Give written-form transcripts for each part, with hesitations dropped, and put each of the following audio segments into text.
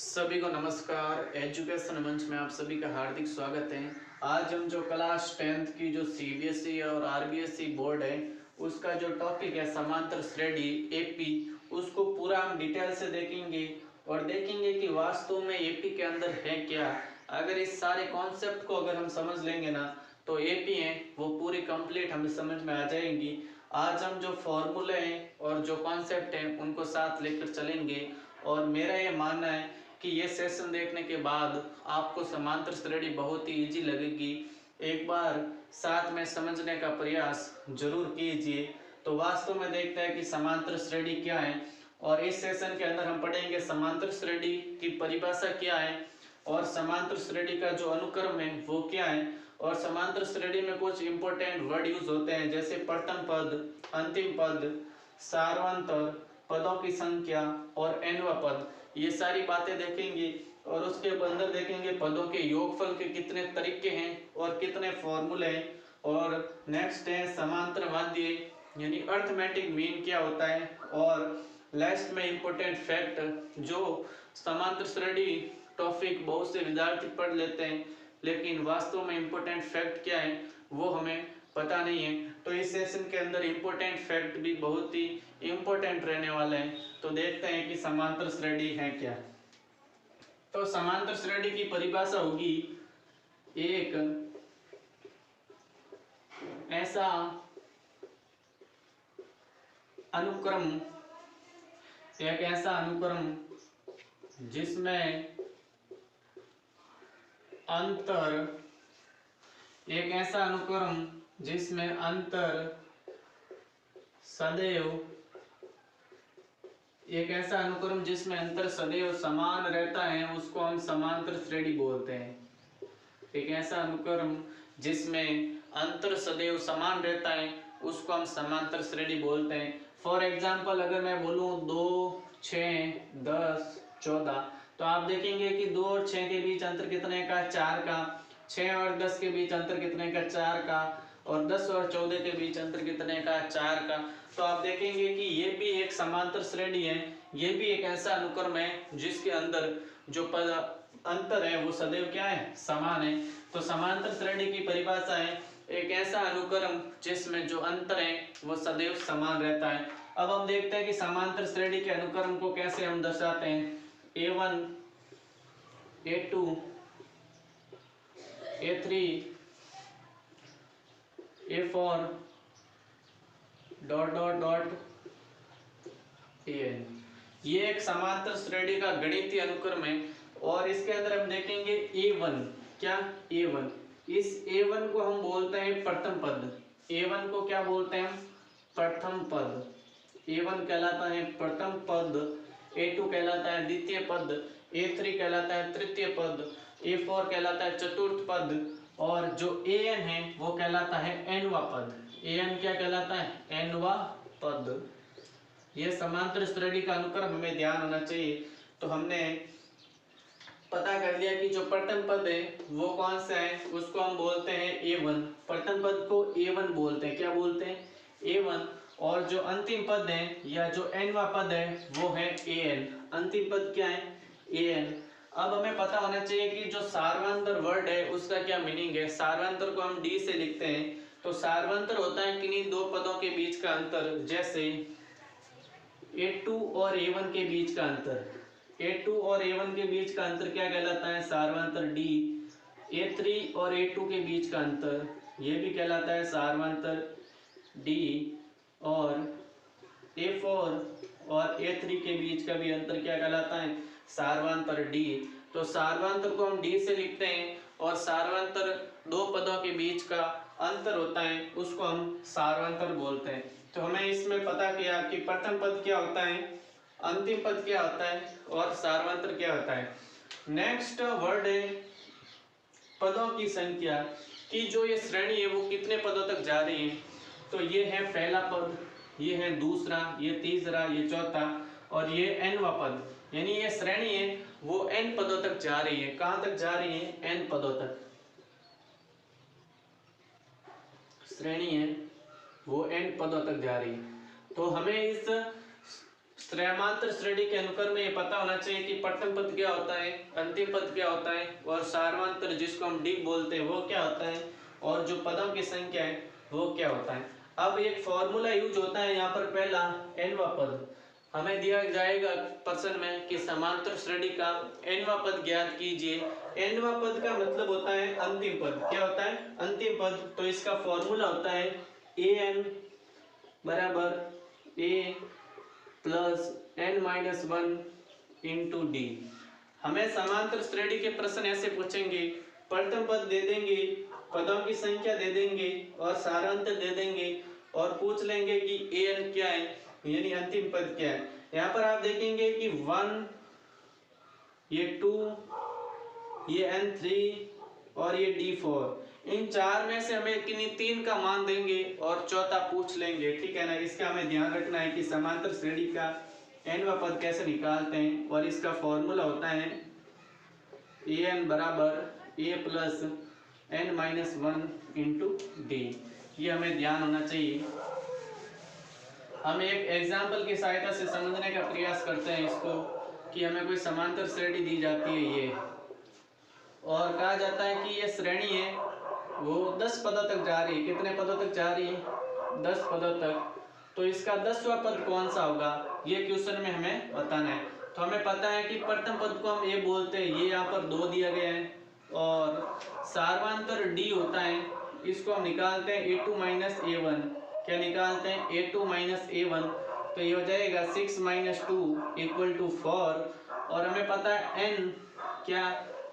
सभी को नमस्कार। एजुकेशन मंच में आप सभी का हार्दिक स्वागत है। आज हम जो क्लास 10th की जो सीबीएसई और आरबीएसई बोर्ड है उसका जो टॉपिक है समांतर श्रेणी एपी, उसको पूरा हम डिटेल से देखेंगे और देखेंगे कि वास्तव में एपी के अंदर है क्या। अगर इस सारे कॉन्सेप्ट को अगर हम समझ लेंगे ना तो एपी है वो पूरी कंप्लीट हमें समझ में आ जाएंगी। आज हम जो फॉर्मूले हैं और जो कॉन्सेप्ट हैं उनको साथ लेकर चलेंगे और मेरा ये मानना है कि ये सेशन देखने के बाद आपको समांतर श्रेणी बहुत ही इजी लगेगी। एक बार साथ में समझने का प्रयास जरूर कीजिए। तो वास्तव में देखते हैं कि समांतर श्रेणी क्या है और इस सेशन के अंदर हम पढ़ेंगे समांतर श्रेणी की परिभाषा क्या है और समांतर श्रेणी का जो अनुक्रम है वो क्या है और समांतर श्रेणी में कुछ इंपॉर्टेंट वर्ड यूज होते हैं जैसे प्रथम पद, अंतिम पद, सार्वंतर, पदों की संख्या और एनवा पद। ये सारी बातें देखेंगे और उसके अंदर देखेंगे पदों के योगफल के कितने तरीके हैं और कितने फॉर्मूले हैं। और नेक्स्ट है समांतर माध्य यानी अर्थमेटिक मीन क्या होता है और लास्ट में इंपॉर्टेंट फैक्ट जो समांतर श्रेणी टॉपिक बहुत से विद्यार्थी पढ़ लेते हैं लेकिन वास्तव में इंपॉर्टेंट फैक्ट क्या है वो हमें पता नहीं है। तो इस सेशन के अंदर इंपॉर्टेंट फैक्ट भी बहुत ही इंपॉर्टेंट रहने वाले हैं। तो देखते हैं कि समांतर श्रेणी है क्या। तो समांतर श्रेणी की परिभाषा होगी एक ऐसा अनुक्रम, एक ऐसा अनुक्रम जिसमें अंतर, एक ऐसा अनुक्रम जिसमें अंतर सदैव, एक ऐसा अनुक्रम जिसमें अंतर सदैव समान रहता है उसको हम समांतर श्रेणी बोलते हैं। एक ऐसा अनुक्रम जिसमें अंतर सदैव समान रहता है उसको हम समांतर श्रेणी बोलते हैं। फॉर एग्जाम्पल अगर मैं बोलूं 2, 6, 10, 14 तो आप देखेंगे कि 2 और 6 के बीच अंतर कितने का, 4 का। 6 और 10 के बीच अंतर कितने का, 4 का। और 10 और 14 के बीच अंतर कितने का, 4 का। तो आप देखेंगे कि ये भी एक समांतर श्रेणी है, ये भी एक ऐसा अनुक्रम है जिसके अंदर जो पद अंतर है वो सदैव क्या है, समान है। तो समांतर श्रेणी की परिभाषा है एक ऐसा अनुक्रम जिसमें जो अंतर है वो सदैव समान रहता है। अब हम देखते हैं कि समांतर श्रेणी के अनुक्रम को कैसे हम दर्शाते हैं। A1, A2, A3, A4 dot dot dot AN। ये एक समांतर श्रेणी का गणितीय अनुक्रम है और इसके अंदर हम देखेंगे A1, क्या A1, इस A1 को हम बोलते हैं प्रथम पद। A1 को क्या बोलते हैं, प्रथम पद। A1 कहलाता है प्रथम पद, A2 कहलाता है द्वितीय पद, A3 कहलाता है तृतीय पद, A4 कहलाता है चतुर्थ पद और जो AN है वो कहलाता है nवा पद। AN क्या कहलाता है, nवा पद। ये समांतर श्रेणी का अनुक्रम हमें ध्यान होना चाहिए। तो हमने पता कर लिया कि जो प्रथम पद है वो कौन सा है, उसको हम बोलते हैं A1। प्रथम पद को A1 बोलते हैं, क्या बोलते हैं, A1। और जो अंतिम पद है या जो nवा पद है वो है AN। अंतिम पद क्या है, AN। अब हमें पता होना चाहिए कि जो सार्वंतर वर्ड है उसका क्या मीनिंग है। सार्वंतर को हम D से लिखते हैं। तो सार्वंतर होता है किन्हीं दो पदों के बीच का अंतर, जैसे A2 और A1 के बीच का अंतर। A2 और A1 के बीच का अंतर क्या कहलाता है, सार्वंतर D। A3 और A2 के बीच का अंतर ये भी कहलाता है सार्वंतर D। और A4 और A3 के बीच का भी अंतर क्या कहलाता है, सार्वंतर D। तो सार्वंतर को हम D से लिखते हैं और सार्वंतर दो पदों के बीच का अंतर होता है उसको हम सार्वंतर बोलते हैं। तो हमें इसमें पता किया कि प्रथम पद क्या होता है, अंतिम पद क्या होता है और सार्वंतर क्या होता है। नेक्स्ट वर्ड है पदों की संख्या की जो ये श्रेणी है वो कितने पदों तक जा रही है। तो ये है पहला पद, ये है दूसरा, ये तीसरा, ये चौथा और ये nवा पद। यानी ये श्रेणी है वो n पदों तक जा रही है। कहां तक जा रही है, n पदों तक। श्रेणी है वो n पदों तक जा रही है। तो हमें इस समांतर श्रेणी के अनुक्रम में ये पता होना चाहिए कि प्रथम पद क्या होता है, अंतिम पद क्या होता है, और सार्वंतर जिसको हम डी बोलते हैं वो क्या होता है, और जो पदों की संख्या है वो क्या होता है। अब एक फॉर्मूला यूज होता है यहाँ पर, पहला nवा पद हमें दिया जाएगा प्रश्न में कि समांतर श्रेणी का nवा पद ज्ञात कीजिए। nवा पद का मतलब होता है अंतिम पद। क्या होता है? अंतिम पद। तो इसका फॉर्मूला होता है an बराबर a plus n-1 into D. हमें समांतर श्रेणी के प्रश्न ऐसे पूछेंगे, प्रथम पद दे देंगे, पदों की संख्या दे देंगे और सारांतर दे देंगे, और पूछ लेंगे कि an क्या है, यानी अंतिम पद क्या है। यहाँ पर आप देखेंगे कि 1, ये 2, ये n3 और ये d4, इन चार में से हमें किन्हीं तीन का मान देंगे और चौथा पूछ लेंगे। ठीक है ना। इसका हमें ध्यान रखना है कि समांतर श्रेणी का nवा पद कैसे निकालते हैं, और इसका फॉर्मूला होता है an बराबर a plus n-1 into D. ये हमें ध्यान होना चाहिए। हम एक एग्जाम्पल की सहायता से समझने का प्रयास करते हैं इसको, कि हमें कोई समांतर श्रेणी दी जाती है ये, और कहा जाता है कि ये श्रेणी है वो 10 पदों तक जा रही है। कितने पदों तक जा रही है? 10 पदों तक। तो इसका 10वां पद कौन सा होगा, ये क्वेश्चन में हमें बताना है। तो हमें पता है कि प्रथम पद को हम ए बोलते हैं, ये यहाँ पर 2 दिया गया है, और सार्वंतर डी होता है, इसको हम निकालते हैं a2 माइनस a1। क्या निकालते हैं? a2 minus a1। तो ये हो जाएगा 6 माइनस 2 इक्वल टू 4। और हमें पता है n, क्या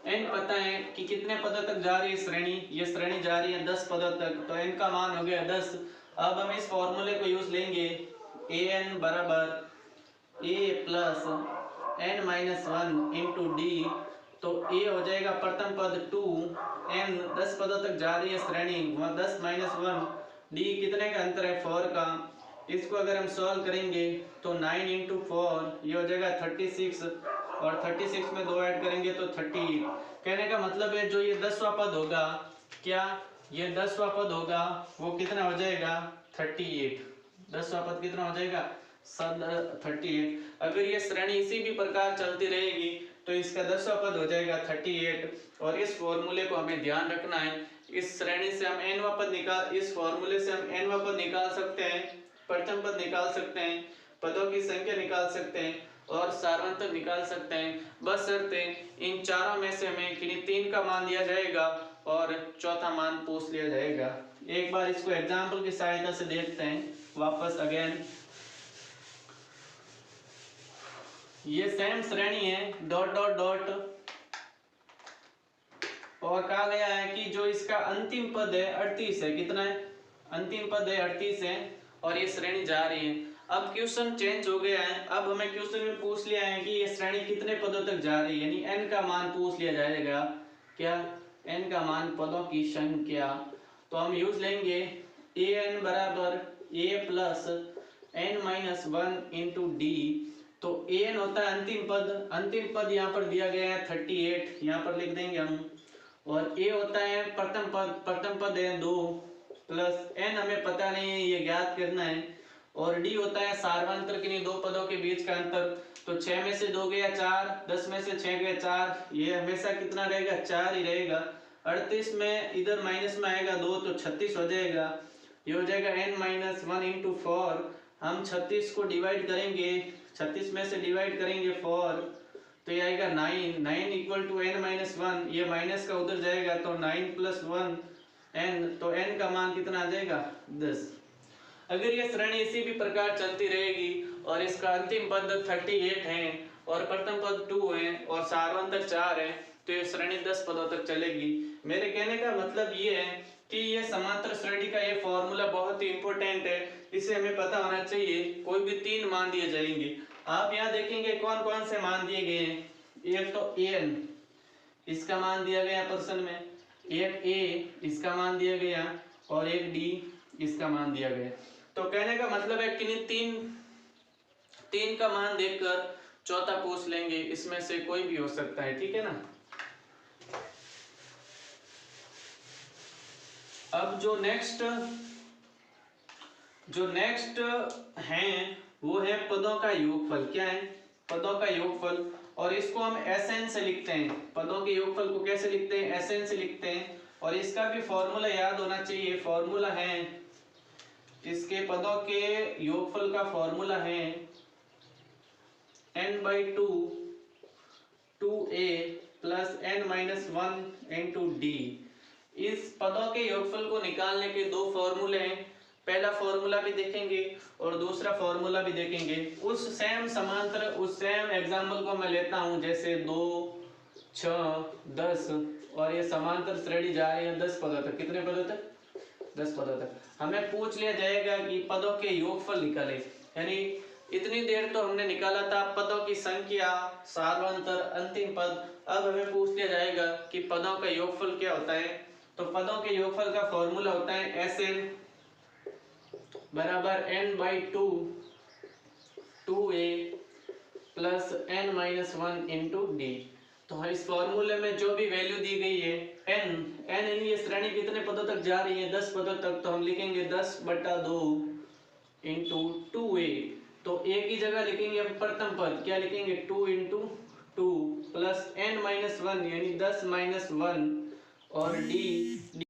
n पता है कि कितने पदों तक जा रही है श्रेणी, ये श्रेणी जा रही है 10 पदों तक, तो n का मान हो गया 10। अब हम इस फॉर्मूले को यूज लेंगे, an बराबर a plus n-1 into D. तो a हो जाएगा प्रथम पद 2, n 10 पदों तक जा रही है श्रेणी, 10 माइनस 1, d कितने का अंतर है? 4 का। इसको अगर हम सॉल्व करेंगे तो 9 इंटू 4 ये हो जाएगा 36, और 36 में 2 ऐड करेंगे तो 38। कहने का मतलब है जो ये 10वां पद होगा, क्या ये 10वां पद होगा वो कितना हो जाएगा? 38। 10वां पद कितना हो जाएगा? 38। अगर ये श्रेणी इसी भी प्रकार चलती रहेगी तो इसका 10वां पद हो जाएगा 38। और इस फॉर्मूले को हमें ध्यान रखना है। इस श्रेणी से हम nवां पद निकाल, इस फॉर्मूले से हम nवां पद निकाल सकते हैं, प्रथम पद निकाल सकते हैं, पदों की संख्या निकाल सकते हैं, और सार्वंतर निकाल सकते हैं। बस शर्ते इन चारों में से हमें किन्हीं तीन का मान दिया जाएगा और चौथा मान पूछ लिया जाएगा। एक बार इसको एग्जाम्पल की सहायता से देखते हैं वापस अगेन। ये सेम श्रेणी है डॉट डॉट डॉट, और कहा गया है कि जो इसका अंतिम पद है 38 है। कितना है? अंतिम पद है 38 है, और ये श्रेणी जा रही है। अब क्वेश्चन चेंज हो गया है। अब हमें क्वेश्चन में पूछ लिया है कि ये श्रेणी कितने पदों तक जा रही है, यानी n का मान पूछ लिया जाएगा। क्या? n का मान, पदों की संख्या। तो हम यूज लेंगे an बराबर a plus n-1 into D. तो an होता है अंतिम पद, अंतिम पद यहाँ पर दिया गया है 38, यहाँ पर लिख देंगे हम। और a होता है प्रथम पद, प्रथम पद है 2, प्लस n हमें पता नहीं है, ये ज्ञात करना है। और d होता है सार्वंतर किन्हीं दो पदों के बीच का अंतर। तो 6 में से 2 गया 4, 10 में से 6 गया 4, ये हमेशा कितना रहेगा? 4 ही रहेगा। 38 में इधर माइनस में आएगा 2 तो 36 हो जाएगा। ये हो जाएगा n-1 इंटू 4। हम 36 को डिवाइड करेंगे, 36 में से डिवाइड करेंगे 4, तो ये आएगा 9। 9 इक्वल टू n-1, ये माइनस का उधर जाएगा तो 9 प्लस 1 n, तो n का मान कितना आ जाएगा? 10। अगर ये श्रेणी इसी भी प्रकार चलती रहेगी और इसका अंतिम पद 38 है और प्रथम पद 2 है और सार्वंतर 4 है, तो ये श्रेणी 10 पदों तक चलेगी। मेरे कहने का मतलब ये है कि ये समांतर श्रेणी का ये फॉर्मूला बहुत ही इंपॉर्टेंट है, इसे हमें पता होना चाहिए। कोई भी 3 मान दिए जाएंगे। आप यहाँ देखेंगे कौन कौन से मान दिए गए हैं। एक तो an, इसका मान दिया गया प्रश्न में, एक a इसका मान दिया गया, और एक d इसका मान दिया गया। तो कहने का मतलब है कि तीन का मान देखकर चौथा पूछ लेंगे, इसमें से कोई भी हो सकता है। ठीक है ना। अब जो नेक्स्ट हैं वो है पदों का योगफल। क्या है? पदों का योगफल। और इसको हम Sn से लिखते हैं। पदों के योगफल को कैसे लिखते हैं? Sn से लिखते हैं। और इसका भी फॉर्मूला याद होना चाहिए। फॉर्मूला है, इसके पदों के योगफल का फॉर्मूला है n/2 2a plus n-1 into D. इस पदों के योगफल को निकालने के दो फॉर्मूले हैं। पहला फॉर्मूला भी देखेंगे और दूसरा फॉर्मूला भी देखेंगे। उस सेम समांतर, उस सेम एग्जाम्पल को मैं लेता हूं, जैसे 2 6 10 और ये समांतर श्रेणी जा रही है 10 पदों तक। कितने पदों तक? 10 पदों तक। हमें पूछ लिया जाएगा कि पदों के योगफल निकाले, यानी इतनी देर तो हमने निकाला था पदों की संख्या, सार्वंतर, अंतिम पद। अब हमें पूछ लिया जाएगा कि पदों का योगफल क्या होता है। तो पदों के योगफल का फॉर्मूला होता है Sn बराबर n/2 2a plus n-1 into D. तो इस फॉर्मूले में जो भी वैल्यू दी गई है n यानी ये श्रेणी कितने पदों तक जा रही है? 10 पदों तक। तो हम लिखेंगे 10/2 इंटू 2a। तो a की जगह लिखेंगे हम प्रथम पद। क्या लिखेंगे? 2 इंटू 2 प्लस n-1 यानी 10 - 1 और d